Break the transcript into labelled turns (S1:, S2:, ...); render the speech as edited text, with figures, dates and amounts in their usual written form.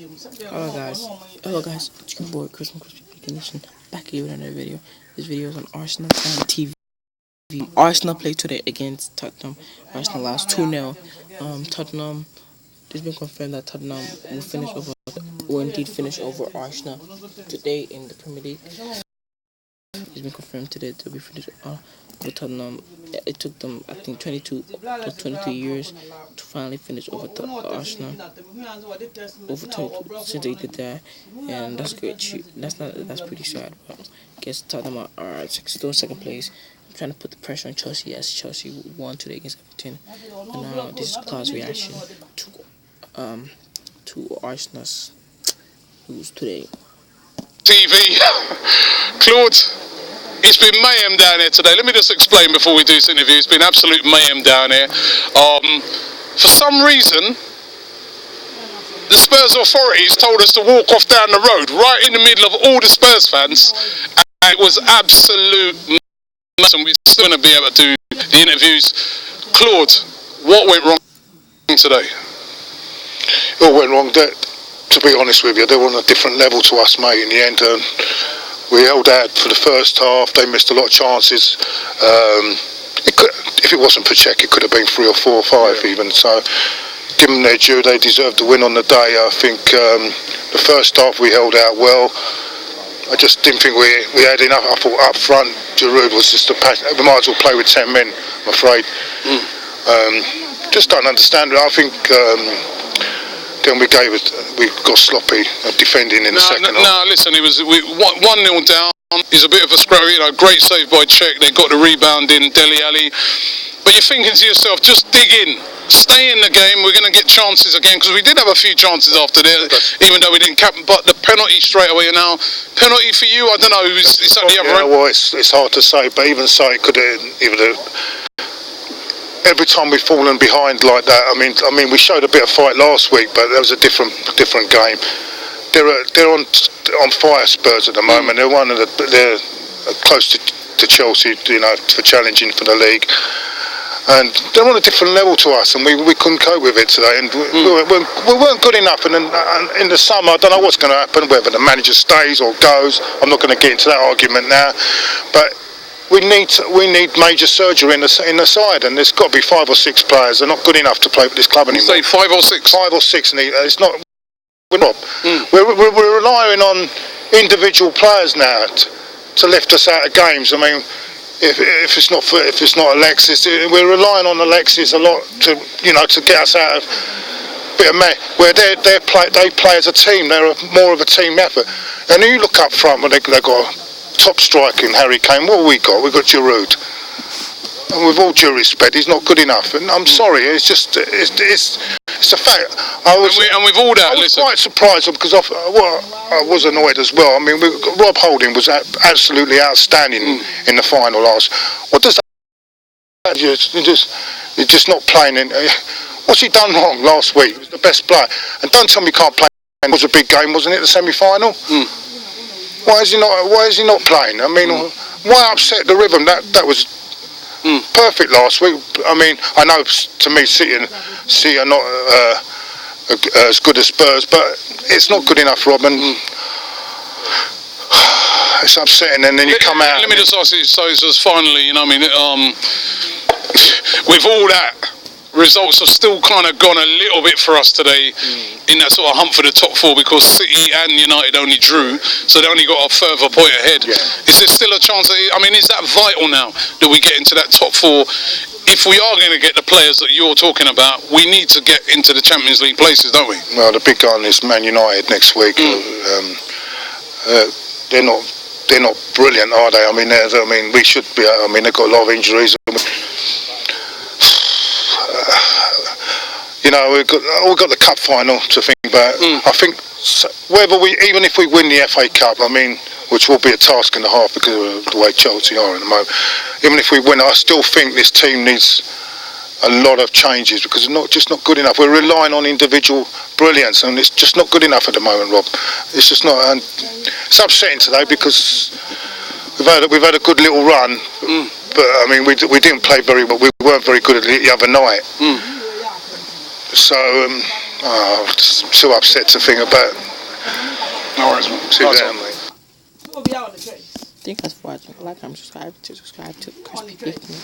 S1: Hello guys, it's your boy Chris from Crispy Condition, back here with another video. This video is on Arsenalfantv. Arsenal played today against Tottenham. Arsenal lost 2-0. Tottenham, it's been confirmed that Tottenham will indeed finish over Arsenal today in the Premier League. It's been confirmed today to be finished with Tottenham. It took them, I think, 22 years to finally finish over Arsenal. Over 22 since they did that, and that's good. That's pretty sad. But I guess Tottenham are still in second place. I'm trying to put the pressure on Chelsea as Chelsea won today against Everton. And now this is Claude's reaction to Arsenal's lose today.
S2: TV, Claude, it's been mayhem down here today. Let me just explain before we do this interview. It's been absolute mayhem down here. For some reason, the Spurs authorities told us to walk off down the road right in the middle of all the Spurs fans, and it was absolute mess, and we're still going to be able to do the interviews. Claude, what went wrong today?
S3: It all went wrong. To be honest with you, they were on a different level to us, mate, in the end. We held out for the first half. They missed a lot of chances. If it wasn't for Czech, it could have been 3 or 4 or 5 even. So, give them their due. They deserved the win on the day. I think the first half we held out well. I just didn't think we had enough. I thought up front, Giroud was just we might as well play with 10 men, I'm afraid. Just don't understand it. I think then we got sloppy defending in the second half.
S2: No, listen, it was 1-0 down. It's a bit of a scrap, great save by Czech. They got the rebound in Dele Alli. But you're thinking to yourself, just dig in, stay in the game. We're going to get chances again, because we did have a few chances after that, even though we didn't cap. But the penalty straight away now, penalty for you, I don't know. It's at the other end.
S3: Well, it's hard to say, but even so, it could have. Every time we've fallen behind like that, I mean, we showed a bit of fight last week, but that was a different game. They're on fire, Spurs, at the moment. They're close to Chelsea, for challenging for the league, and they're on a different level to us, and we couldn't cope with it today, and we weren't good enough. And in the summer, I don't know what's going to happen, whether the manager stays or goes. I'm not going to get into that argument now, but we need major surgery in the side, and there's got to be 5 or 6 players. They're not good enough to play for this club anymore.
S2: Say 5 or 6.
S3: 5 or 6, and it's not. We're not. We're relying on individual players now to lift us out of games. I mean, if it's not Alexis, we're relying on Alexis a lot to get us out of a bit of mess. Where they play as a team. They're more of a team effort. And you look up front, when they got top striker in Harry Kane. What have we got? We've got Giroud. And with all due respect, he's not good enough. And I'm sorry, it's a fact.
S2: And with all that,
S3: I was quite surprised, because I was annoyed as well. I mean, Rob Holding was absolutely outstanding in the final last. What does that? You're just not playing in. What's he done wrong last week? He was the best player. And don't tell me he can't play. It was a big game, wasn't it? The semi-final. Why is he not playing? I mean, why upset the rhythm? That was perfect last week. I mean, I know to me City are not as good as Spurs, but it's not good enough, Rob. And it's upsetting. And then you come out.
S2: Let me just ask you. So it's just finally, with all that, results have still kind of gone a little bit for us today in that sort of hunt for the top 4, because City and United only drew, so they only got a further point ahead. Yeah. Is there still a chance is that vital now that we get into that top 4? If we are going to get the players that you're talking about, we need to get into the Champions League places, don't we?
S3: Well, the big gun is Man United next week. They're not brilliant, are they? We should be. They've got a lot of injuries. We've got the cup final to think about. I think even if we win the FA Cup, which will be a task and a half because of the way Chelsea are at the moment, even if we win, I still think this team needs a lot of changes, because it's not good enough. We're relying on individual brilliance, and it's just not good enough at the moment, Rob. It's just not. And it's upsetting today, because we've had a good little run, but we didn't play very well. We weren't very good the other night. So Oh, I'm too upset to think about.
S2: No worries, man.
S3: See
S2: Nice
S3: that,
S2: one.
S3: mate.
S1: Thank you guys for watching. Like, comment, subscribe to Crispy Bacon.